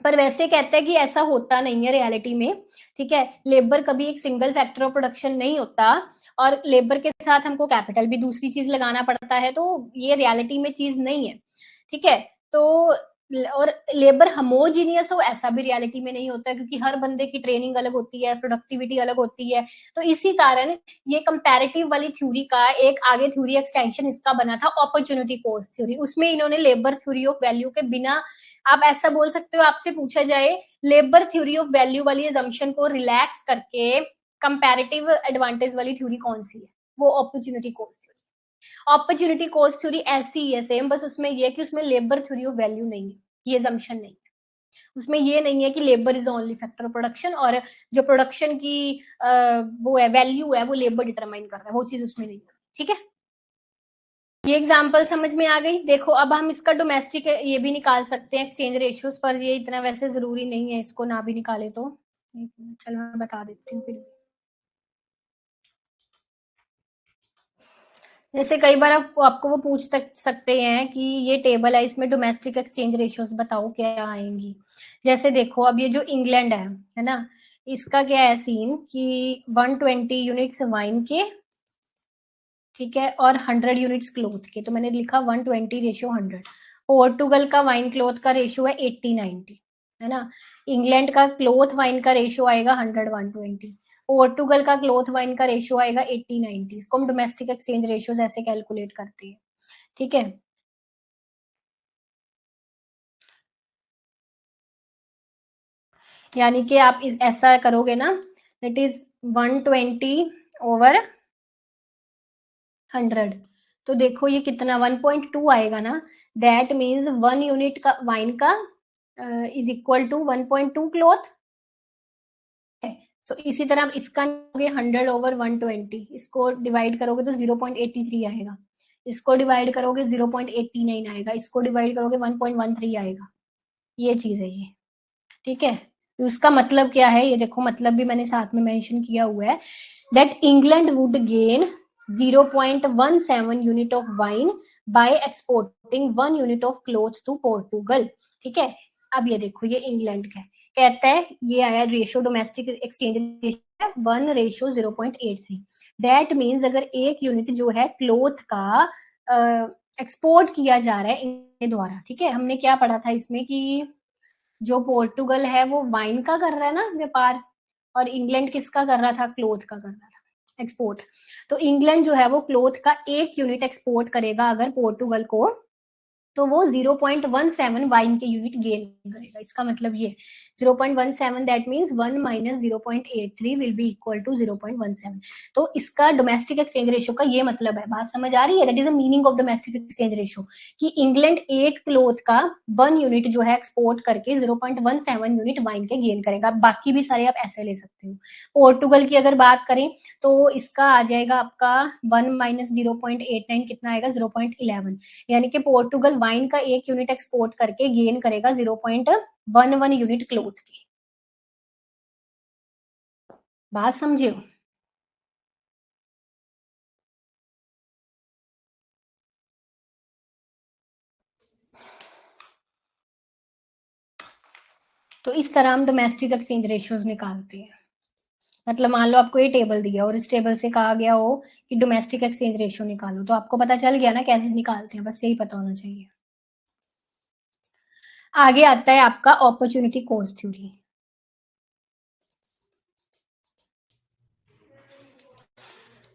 पर वैसे कहते हैं कि ऐसा होता नहीं है रियलिटी में, ठीक है। लेबर कभी एक सिंगल फैक्टर ऑफ प्रोडक्शन नहीं होता, और लेबर के साथ हमको कैपिटल भी दूसरी चीज लगाना पड़ता है, तो ये रियलिटी में चीज नहीं है, ठीक है। तो और लेबर होमोजीनियस हो ऐसा भी रियलिटी में नहीं होता है, क्योंकि हर बंदे की ट्रेनिंग अलग होती है, प्रोडक्टिविटी अलग होती है। तो इसी कारण ये कंपैरेटिव वाली थ्योरी का एक आगे थ्योरी एक्सटेंशन इसका बना था अपॉर्चुनिटी कॉस्ट थ्योरी। उसमें इन्होंने लेबर थ्योरी ऑफ वैल्यू के बिना, आप ऐसा बोल सकते हो, आपसे पूछा जाए लेबर थ्योरी ऑफ वैल्यू वाली अजम्पशन को रिलैक्स करके कंपैरेटिव एडवांटेज वाली थ्योरी कौन सी है, वो opportunity cost theory. Opportunity cost theory ऐसी ही है सेम, बस उसमें ये है कि उसमें लेबर थ्योरी ऑफ वैल्यू नहीं है, ये assumption नहीं है। उसमें ये नहीं है कि labour is only factor of production, और जो प्रोडक्शन की वो है वैल्यू है वो लेबर डिटरमाइन कर रहा है, वो चीज उसमें नहीं है, ठीक है। ये एग्जांपल समझ में आ गई। देखो अब हम इसका डोमेस्टिक ये भी निकाल सकते हैं एक्सचेंज रेशियोज, पर ये इतना वैसे जरूरी नहीं है, इसको ना भी निकाले तो चलो मैं बता देती हूँ फिर। जैसे कई बार आपको वो पूछ सकते हैं कि ये टेबल है, इसमें डोमेस्टिक एक्सचेंज रेशियोज बताओ क्या आएंगी। जैसे देखो अब ये जो इंग्लैंड है ना, इसका क्या है सीन कि 120 यूनिट्स वाइन के, ठीक है, और 100 यूनिट्स क्लोथ के, तो मैंने लिखा 120 रेशियो 100। पोर्टुगल का वाइन क्लोथ का रेशियो है 80-90, है ना। इंग्लैंड का क्लोथ वाइन का रेशियो आएगा 100-120, पोर्टुगल का क्लोथ वाइन का रेशियो आएगा 80-90। इसको हम डोमेस्टिक एक्सचेंज रेशियोज ऐसे कैलकुलेट करते हैं, ठीक है। यानी कि आप इस ऐसा करोगे ना, दैट इज 120/100, तो देखो ये कितना 1.2 आएगा ना। दैट मीन्स 1 यूनिट का वाइन का इज इक्वल टू 1.2 क्लोथ। सो इसी तरह इसका 100/120, इसको डिवाइड करोगे तो 0.83 आएगा, इसको डिवाइड करोगे 0.89 आएगा, इसको डिवाइड करोगे 1.13 आएगा। ये चीज है ये, ठीक है। तो इसका मतलब क्या है ये देखो, मतलब भी मैंने साथ में मेंशन किया हुआ है, that England would gain 0.17 unit of wine by exporting 1 unit of cloth to Portugal, ठीक है। अब ये देखो ये इंग्लैंड का कहता है, ये आया ratio domestic exchange ratio 1:0.83। That means अगर एक यूनिट जो है क्लोथ का एक्सपोर्ट किया जा रहा है इनके द्वारा, ठीक है। हमने क्या पढ़ा था इसमें कि जो पोर्टुगल है वो वाइन का कर रहा है ना व्यापार, और इंग्लैंड किसका कर रहा था, क्लोथ का कर रहा था एक्सपोर्ट। तो इंग्लैंड जो है वो क्लोथ का 1 यूनिट एक्सपोर्ट करेगा अगर पोर्टुगल को, तो वो 0.17 वाइन के यूनिट गेन करेगा। इसका मतलब ये 0.17 that means 1 minus 0.83 will be equal to 0.17। तो इसका डोमेस्टिक एक्सचेंज रेशियो का ये मतलब है, बात समझ आ रही है? That is the meaning of domestic exchange ratio कि इंग्लैंड एक क्लोथ का 1 यूनिट जो है एक्सपोर्ट करके 0.17 यूनिट वाइन के गेन करेगा। बाकी भी सारे आप ऐसे ले सकते हो। पोर्टुगल की अगर बात करें तो इसका आ जाएगा आपका 1 माइनस 0.89 कितना आएगा 0.11, यानी कि पोर्टुगल वाइन का 1 यूनिट एक्सपोर्ट करके गेन करेगा 0.11 यूनिट क्लोथ की। बात समझे हो? तो इस तरह हम डोमेस्टिक एक्सचेंज रेशियोज निकालते हैं। मतलब मान लो आपको ये टेबल दिया और इस टेबल से कहा गया हो कि डोमेस्टिक एक्सचेंज रेशियो निकालो, तो आपको पता चल गया ना कैसे निकालते हैं, बस यही पता होना चाहिए। आगे आता है आपका opportunity cost theory.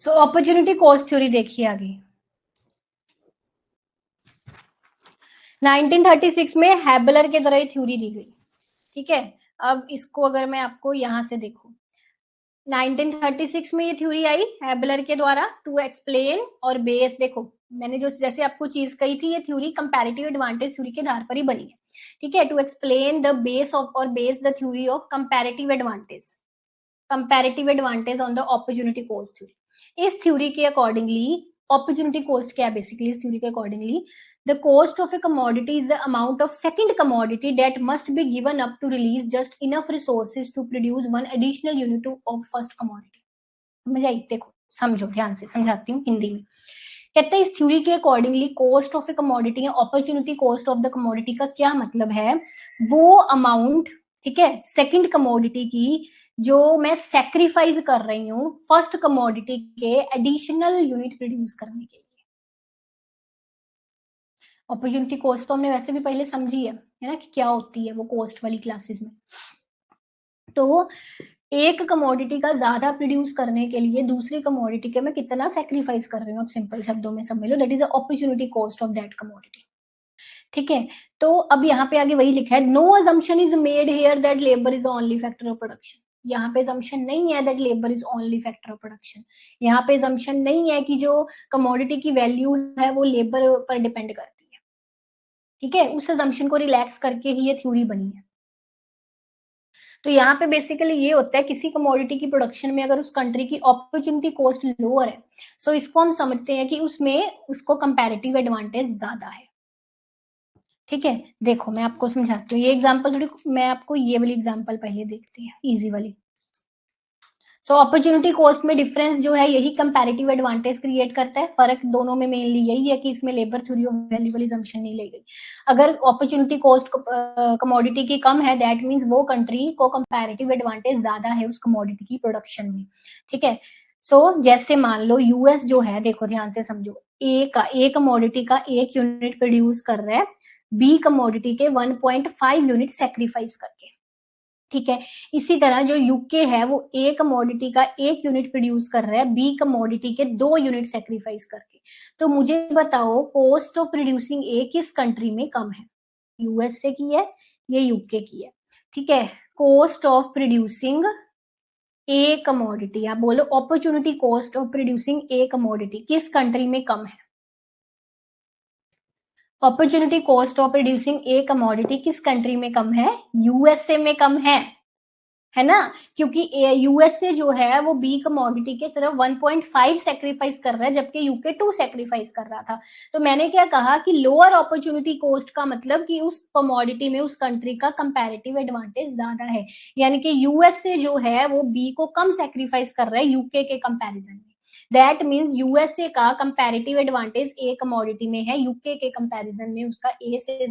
So opportunity cost theory देखिए आगे। 1936 में हैबलर के द्वारा ये थ्योरी दी गई। ठीक है, अब इसको अगर मैं आपको यहां से देखूं, 1936 में ये थ्योरी आई हैबलर के द्वारा टू एक्सप्लेन और बेस। देखो मैंने जो जैसे आपको चीज कही थी, ये थ्योरी कंपैरेटिव एडवांटेज थ्योरी के आधार पर ही बनी है। ठीक है, to explain the base of और base the theory of comparative advantage on the opportunity cost theory. इस थ्योरी के अकॉर्डिंगली अपॉर्चुनिटी कॉस्ट क्या है बेसिकली, इस थ्योरी के accordingly the cost of a commodity is the amount of second commodity that must be given up to release just enough resources to produce one additional unit of first commodity। समझ आई? देखो समझो ध्यान से, समझाती हूँ हिंदी में। कहते हैं इस थ्योरी के accordingly cost of a commodity या opportunity cost of the commodity का क्या मतलब है, वो अमाउंट, ठीक है, सेकंड कमोडिटी की जो मैं सेक्रीफाइस कर रही हूँ फर्स्ट कमोडिटी के एडिशनल यूनिट प्रोड्यूस करने के लिए। अपॉर्चुनिटी कॉस्ट तो हमने वैसे भी पहले समझी है ना, कि क्या होती है वो कॉस्ट वाली क्लासेस में। तो एक कमोडिटी का ज्यादा प्रोड्यूस करने के लिए दूसरी कमोडिटी के मैं कितना सेक्रीफाइस कर रही हूँ, अब सिंपल शब्दों में समझ लो, that is opportunity cost of that commodity. ठीक है, तो अब यहाँ पे आगे वही लिखा है, no assumption is made here that labour is only factor of production. यहाँ पे अजम्पशन नहीं है that labour is only factor of production. यहाँ पे अजम्पशन नहीं है कि जो कमोडिटी की वैल्यू है वो लेबर पर डिपेंड करती है। ठीक है, उस अजम्पशन को रिलैक्स करके ही ये थ्योरी बनी है। तो यहाँ पे बेसिकली ये होता है किसी कमोडिटी की प्रोडक्शन में अगर उस कंट्री की अपॉर्चुनिटी कॉस्ट लोअर है, सो इसको हम समझते हैं कि उसमें उसको कंपैरेटिव एडवांटेज ज्यादा है। ठीक है, देखो मैं आपको समझाती हूँ ये एग्जांपल, थोड़ी मैं आपको ये वाली एग्जांपल पहले देखते हैं, इजी वाली। सो अपॉर्चुनिटी कॉस्ट में डिफरेंस जो है यही कंपैरेटिव एडवांटेज क्रिएट करता है। फर्क दोनों में मेनली यही है कि इसमें लेबर थ्योरी ऑफ वैल्यू वाली assumption नहीं ली गई। अगर अपॉर्चुनिटी कॉस्ट कमोडिटी की कम है, दैट मींस वो कंट्री को कंपैरेटिव एडवांटेज ज्यादा है उस कमोडिटी की प्रोडक्शन में। ठीक है, सो जैसे मान लो यूएस जो है, देखो ध्यान से समझो, ए कमोडिटी का 1 यूनिट प्रोड्यूस कर रहा है बी कमोडिटी के 1.5 यूनिट सेक्रीफाइस करके। ठीक है, इसी तरह जो यूके है वो ए कमोडिटी का 1 यूनिट प्रोड्यूस कर रहा है बी कमोडिटी के 2 यूनिट सेक्रीफाइस करके। तो मुझे बताओ कॉस्ट ऑफ प्रोड्यूसिंग ए किस कंट्री में कम है, यूएसए की है या यूके की है? ठीक है, cost of producing a commodity, आप बोलो opportunity cost of producing a commodity किस कंट्री में कम है? Opportunity cost of producing a commodity किस कंट्री में कम है? यूएसए में कम है ना, क्योंकि यूएसए जो है वो बी कमोडिटी के सिर्फ 1.5 सेक्रीफाइस कर रहा है जबकि यूके 2 सेक्रीफाइस कर रहा था। तो मैंने क्या कहा कि लोअर अपॉर्चुनिटी कॉस्ट का मतलब कि उस कमोडिटी में उस कंट्री का कंपैरेटिव एडवांटेज ज्यादा है, यानी कि यूएसए जो है वो बी को कम सेक्रीफाइस कर रहा है यूके के कंपैरिजन में। दैट मीन्स यूएसए का कंपैरेटिव एडवांटेज ए कमोडिटी में है, यूके के कंपैरिजन में उसका ए से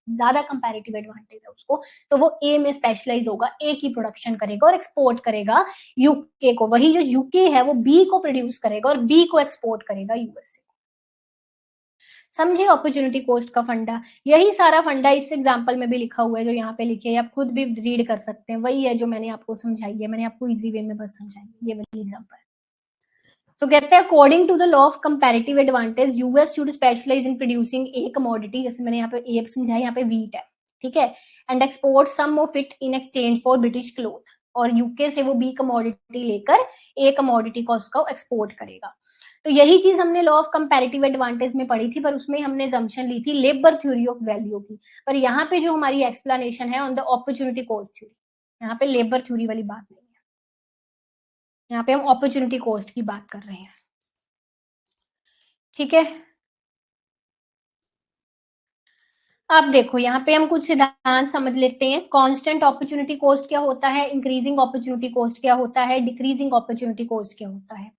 ज्यादा कंपैरेटिव एडवांटेज है उसको। तो वो ए में स्पेशलाइज होगा, ए की प्रोडक्शन करेगा और एक्सपोर्ट करेगा यूके को। वही जो यूके है वो बी को प्रोड्यूस करेगा और बी को एक्सपोर्ट करेगा यूएसए। समझे अपॉर्चुनिटी कॉस्ट का फंडा? यही सारा फंडा इस एग्जांपल में भी लिखा हुआ है, जो यहाँ पे लिखे है, आप खुद भी रीड कर सकते हैं। वही है जो मैंने आपको समझाई है, मैंने आपको इजी वे में बस समझाई ये वाली एग्जांपल। सो कहते हैं according to the law of comparative advantage US should specialise in producing a commodity, जैसे मैंने यहाँ पे ए समझाया, यहाँ पे वीट है, ठीक है, and export some of it in exchange for British cloth, और यूके से वो बी कमोडिटी लेकर ए कमोडिटी को उसका एक्सपोर्ट करेगा। तो यही चीज हमने लॉ ऑफ कंपैरेटिव एडवांटेज में पढ़ी थी, पर उसमें हमने जम्पशन ली थी लेबर थ्योरी ऑफ वैल्यू की, पर यहाँ पे जो हमारी एक्सप्लेनेशन है on the opportunity cost theory, यहाँ पे लेबर थ्योरी वाली बात नहीं है, यहाँ पे हम अपॉर्चुनिटी कॉस्ट की बात कर रहे हैं, ठीक है। अब देखो यहाँ पे हम कुछ सिद्धांत समझ लेते हैं। कांस्टेंट अपॉर्चुनिटी कॉस्ट क्या होता है, इंक्रीजिंग अपॉर्चुनिटी कॉस्ट क्या होता है, डिक्रीजिंग अपॉर्चुनिटी कॉस्ट क्या होता है।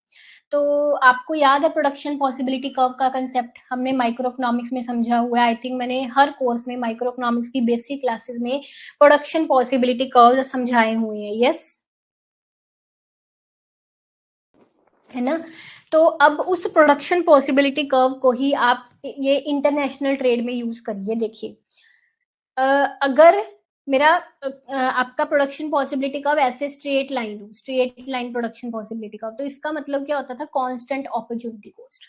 तो आपको याद है प्रोडक्शन पॉसिबिलिटी कर्व का कंसेप्ट हमने माइक्रो इकोनॉमिक्स में समझा हुआ है। आई थिंक मैंने हर कोर्स में माइक्रो इकोनॉमिक्स की बेसिक क्लासेस में प्रोडक्शन पॉसिबिलिटी कर्व समझाए हुए हैं, यस, है ना। तो अब उस प्रोडक्शन पॉसिबिलिटी कर्व को ही आप ये इंटरनेशनल ट्रेड में यूज करिए। देखिए अगर मेरा आपका प्रोडक्शन पॉसिबिलिटी कर्व ऐसे स्ट्रेट लाइन हो, straight line production possibility curve, तो इसका मतलब क्या होता था, constant opportunity cost,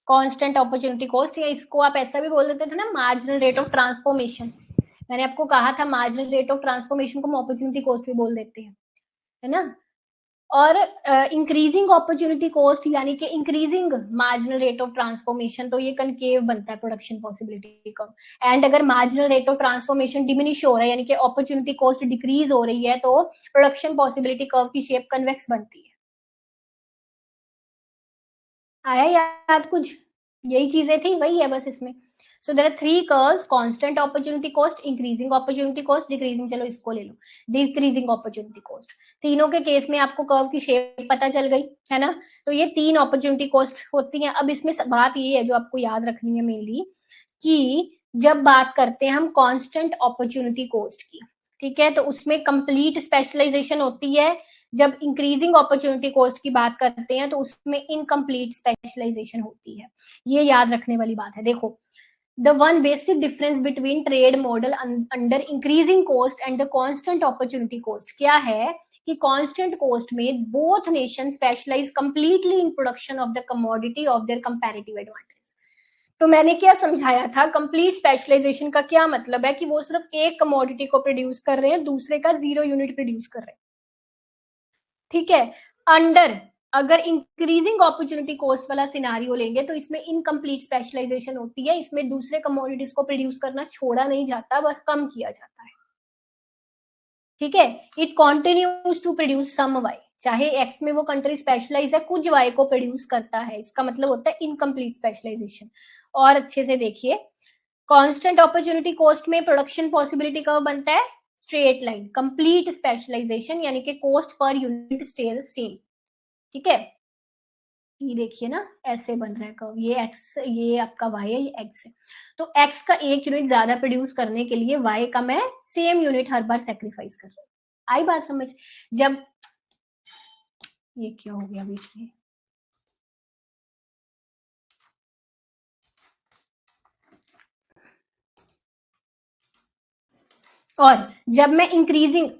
constant opportunity cost, या इसको आप ऐसा भी बोल देते थे ना, मार्जिनल रेट ऑफ ट्रांसफॉर्मेशन। मैंने आपको कहा था मार्जिनल रेट ऑफ ट्रांसफॉर्मेशन को हम अपॉर्चुनिटी कॉस्ट भी बोल देते हैं, है ना। और इंक्रीजिंग अपॉर्चुनिटी कॉस्ट यानी कि increasing marginal rate of transformation, तो ये कनकेव बनता है प्रोडक्शन पॉसिबिलिटी का। एंड अगर marginal rate of transformation diminish हो रहा है यानी कि अपॉर्चुनिटी कॉस्ट डिक्रीज हो रही है, तो प्रोडक्शन पॉसिबिलिटी कर्व की शेप कन्वेक्स बनती है। आया याद कुछ, यही चीजें थी, वही है बस इसमें। So there are three curves, constant opportunity cost, increasing opportunity cost, decreasing, चलो इसको ले लो, डिक्रीजिंग अपॉर्चुनिटी कॉस्ट। तीनों के केस में आपको कर्व की शेप पता चल गई, है ना। तो ये तीन अपॉर्चुनिटी कॉस्ट होती हैं। अब इसमें बात ये है जो आपको याद रखनी है मेनली, कि जब बात करते हैं हम कांस्टेंट अपॉर्चुनिटी कॉस्ट की, ठीक है, तो उसमें कंप्लीट स्पेशलाइजेशन होती है। जब इंक्रीजिंग अपॉर्चुनिटी कॉस्ट की बात करते हैं तो उसमें इनकम्प्लीट स्पेशलाइजेशन होती है। ये याद रखने वाली बात है। देखो the one basic difference between trade model under increasing cost and the constant opportunity cost क्या है, कि कांस्टेंट कॉस्ट में both nation specialise completely in production of the commodity of their comparative advantage. तो मैंने क्या समझाया था, कंप्लीट स्पेशलाइजेशन का क्या मतलब है, कि वो सिर्फ एक कमोडिटी को प्रोड्यूस कर रहे हैं, दूसरे का 0 यूनिट प्रोड्यूस कर रहे हैं, ठीक है। अंडर अगर इंक्रीजिंग अपॉर्चुनिटी कॉस्ट वाला सिनारियो लेंगे तो इसमें इनकम्प्लीट स्पेशलाइजेशन होती है, इसमें दूसरे कमोडिटीज को प्रोड्यूस करना छोड़ा नहीं जाता, बस कम किया जाता है, ठीक है। It continues to produce some y, चाहे एक्स में वो कंट्री स्पेशलाइज है, कुछ वाई को प्रोड्यूस करता है, इसका मतलब होता है इनकम्प्लीट स्पेशलाइजेशन। और अच्छे से देखिए, कांस्टेंट अपॉर्चुनिटी कॉस्ट में प्रोडक्शन पॉसिबिलिटी कब बनता है, स्ट्रेट लाइन, कंप्लीट स्पेशलाइजेशन यानी कि cost per unit stage same, ठीक है। ये देखिए ना, ऐसे बन रहा है कर्व, ये एक्स, ये आपका वाई है, ये एक्स है। तो एक्स का एक यूनिट ज्यादा प्रोड्यूस करने के लिए वाई का मैं सेम यूनिट हर बार सेक्रीफाइस कर रहा हूँ। आई बात समझ। जब ये क्या हो गया बीच में, और जब मैं इंक्रीजिंग,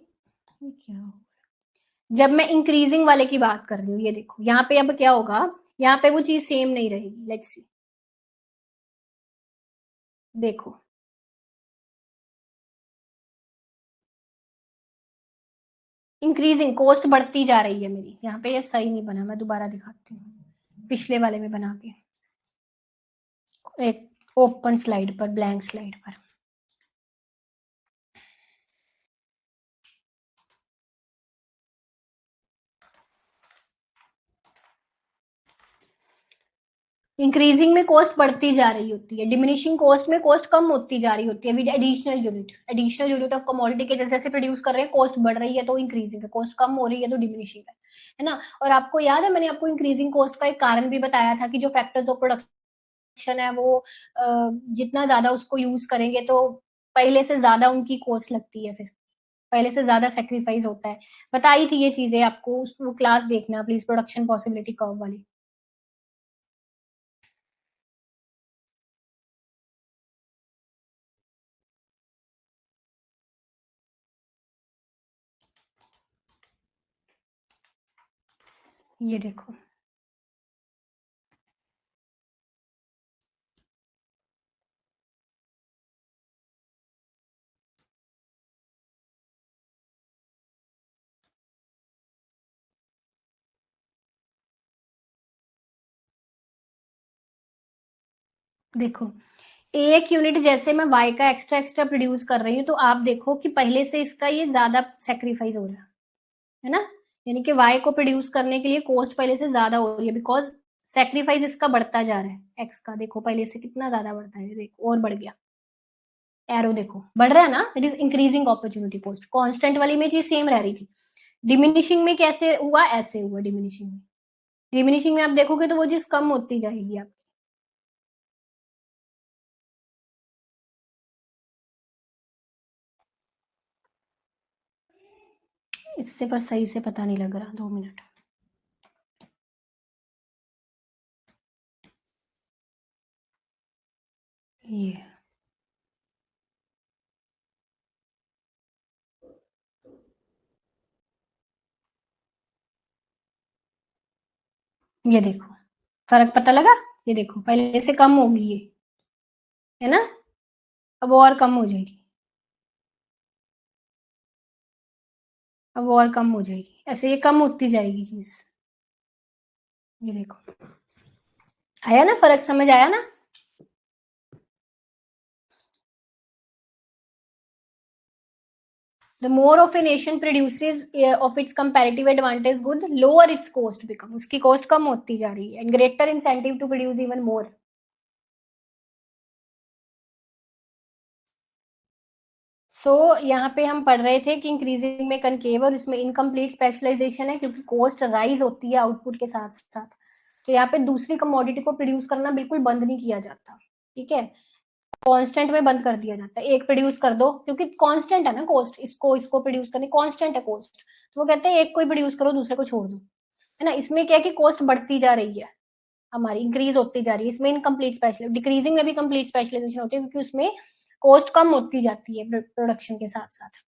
क्या, जब मैं इंक्रीजिंग वाले की बात कर रही हूँ, ये देखो यहाँ पे अब क्या होगा, यहाँ पे वो चीज सेम नहीं रहेगी, लेट्स सी, देखो इंक्रीजिंग कॉस्ट बढ़ती जा रही है मेरी, यहाँ पे ये सही नहीं बना, मैं दोबारा दिखाती हूँ पिछले वाले में बना के, एक ओपन स्लाइड पर, ब्लैंक स्लाइड पर। इंक्रीजिंग में कॉस्ट बढ़ती जा रही होती है, डिमिनिशिंग कॉस्ट में कॉस्ट कम होती जा रही होती है with additional unit of commodity के जैसे जैसे प्रोड्यूस कर रहे हैं कॉस्ट बढ़ रही है तो इंक्रीजिंग है, कॉस्ट कम हो रही है तो डिमिनिशिंग है ना। और आपको याद है मैंने आपको इंक्रीजिंग कॉस्ट का एक कारण भी बताया था कि जो फैक्टर्स ऑफ प्रोडक्शन है वो जितना ज्यादा उसको यूज करेंगे तो पहले से ज्यादा उनकी कॉस्ट लगती है, फिर पहले से ज्यादा सेक्रीफाइस होता है। बताई थी ये चीजें आपको, उस क्लास देखना प्लीज, प्रोडक्शन पॉसिबिलिटी कर्व वाली। ये देखो देखो, एक यूनिट जैसे मैं वाई का एक्स्ट्रा एक्स्ट्रा प्रोड्यूस कर रही हूँ, तो आप देखो कि पहले से इसका ये ज्यादा सेक्रीफाइस हो रहा है ना, यानी कि वाई को प्रोड्यूस करने के लिए कॉस्ट पहले से ज्यादा हो रही है, बिकॉज सेक्रीफाइस इसका बढ़ता जा रहा है एक्स का। देखो पहले से कितना ज्यादा बढ़ता है, देखो और बढ़ गया, एरो देखो बढ़ रहा है ना, it is increasing opportunity cost. Constant वाली में चीज सेम रह रही थी, डिमिनिशिंग में कैसे हुआ, ऐसे हुआ डिमिनिशिंग में। डिमिनिशिंग में आप देखोगे तो वो चीज कम होती जाएगी आप। इससे पर सही से पता नहीं लग रहा, 2 मिनट। ये देखो फर्क पता लगा, ये देखो पहले से कम होगी ये, है ना, अब और कम हो जाएगी, अब और कम हो जाएगी, ऐसे ये कम होती जाएगी चीज। ये देखो आया ना फर्क, समझ आया ना। The more of a nation produces of its comparative advantage good, lower its cost become, उसकी cost कम होती जा रही है, and greater incentive to produce even more. यहाँ पे हम पढ़ रहे थे कि इंक्रीजिंग में कनकेव और इसमें इनकम्प्लीट स्पेशलाइजेशन है, क्योंकि कॉस्ट राइज होती है आउटपुट के साथ साथ। तो यहाँ पे दूसरी कमोडिटी को प्रोड्यूस करना बिल्कुल बंद नहीं किया जाता, ठीक है, कांस्टेंट में बंद कर दिया जाता है। एक प्रोड्यूस कर दो, क्योंकि कांस्टेंट है ना कॉस्ट, इसको इसको प्रोड्यूस करने कांस्टेंट है कॉस्ट, तो वो कहते हैं एक को प्रोड्यूस करो, दूसरे को छोड़ दो, है ना। इसमें क्या है कि कॉस्ट बढ़ती जा रही है हमारी, इंक्रीज होती जा रही है। इसमें इनकम्प्लीट स्पेशल, डिक्रीजिंग में भी कंप्लीट स्पेशलाइजेशन होती है, क्योंकि उसमें कॉस्ट कम होती जाती है प्रोडक्शन के साथ साथ,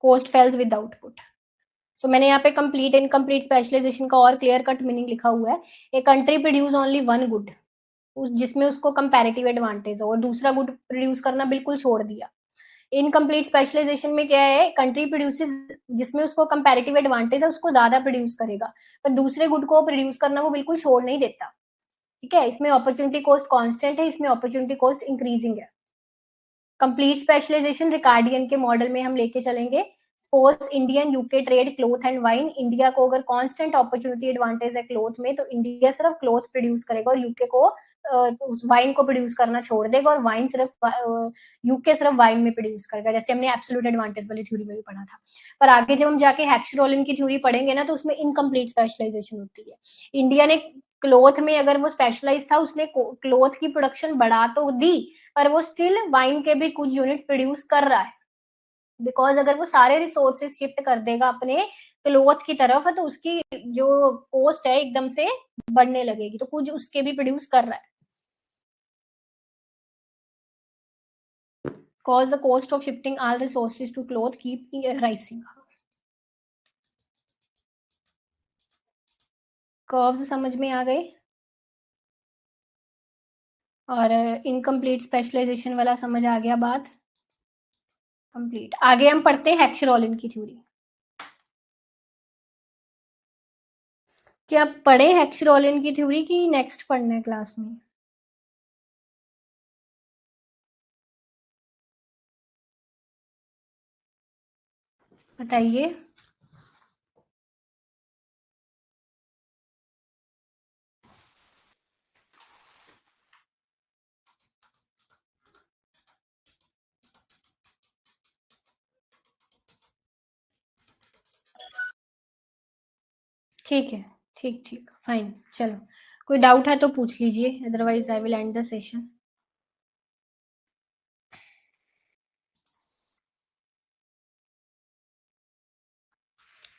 कॉस्ट फेल्स विद आउटपुट। सो मैंने यहाँ पे कंप्लीट इनकम्प्लीट स्पेशलाइजेशन का और क्लियर कट मीनिंग लिखा हुआ है। A country produce only one good, जिसमें उसको कंपैरेटिव एडवांटेज हो, और दूसरा गुड प्रोड्यूस करना बिल्कुल छोड़ दिया। इनकम्प्लीट स्पेशलाइजेशन में क्या है, कंट्री प्रोड्यूसेस जिसमें उसको कंपैरेटिव एडवांटेज है उसको ज्यादा प्रोड्यूस करेगा, पर दूसरे गुड को प्रोड्यूस करना वो बिल्कुल छोड़ नहीं देता, ठीक है। इसमें अपॉर्चुनिटी कॉस्ट कांस्टेंट है, इसमें अपॉर्चुनिटी कॉस्ट इंक्रीजिंग है। कंप्लीट स्पेशलाइजेशन रिकार्डियन के मॉडल में हम लेके चलेंगे। Suppose Indian UK trade cloth and wine, India को अगर कांस्टेंट अपॉर्चुनिटी एडवांटेज है क्लोथ में, तो इंडिया सिर्फ क्लोथ प्रोड्यूस करेगा और यूके को उस वाइन को प्रोड्यूस करना छोड़ देगा, और वाइन सिर्फ यूके सिर्फ वाइन में प्रोड्यूस करेगा, जैसे हमने एब्सोल्यूट एडवांटेज वाली थ्योरी में भी पढ़ा था। पर आगे जब हम जाके हेक्सरोलिन की थ्योरी पढ़ेंगे ना, तो उसमें इनकम्प्लीट स्पेशलाइजेशन होती है। इंडिया ने क्लोथ में अगर वो स्पेशलाइज था, उसने क्लोथ की प्रोडक्शन बढ़ा तो दी, पर वो स्टिल वाइन के भी कुछ यूनिट्स प्रोड्यूस कर रहा है, बिकॉज अगर वो सारे रिसोर्सेज शिफ्ट कर देगा अपने क्लोथ की तरफ, तो उसकी जो कॉस्ट है एकदम से बढ़ने लगेगी, तो कुछ उसके भी प्रोड्यूस कर रहा है। Cause the cost of shifting all resources to cloth keep rising. Curves समझ में आ गए, और इनकम्प्लीट स्पेशलाइजेशन वाला समझ आ गया बात, कंप्लीट। आगे हम पढ़ते हैं हेक्सरोलिन की थ्योरी। क्या पढ़े हेक्सरोलिन की थ्योरी की नेक्स्ट पढ़ना है क्लास में? बताइए। ठीक है, ठीक ठीक फाइन, चलो कोई डाउट है तो पूछ लीजिए, otherwise I will and the session.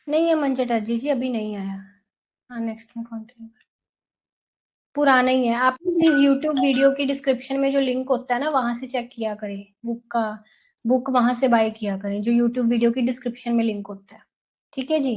नहीं है मन चटर्जी जी, अभी नहीं आया। हाँ नेक्स्ट में कंटिन्यू, पुराना ही है। आप प्लीज यूट्यूब वीडियो की डिस्क्रिप्शन में जो लिंक होता है ना, वहां से चेक किया करें बुक का, बुक वहां से बाय किया करें, जो यूट्यूब वीडियो की डिस्क्रिप्शन में लिंक होता है, ठीक है जी।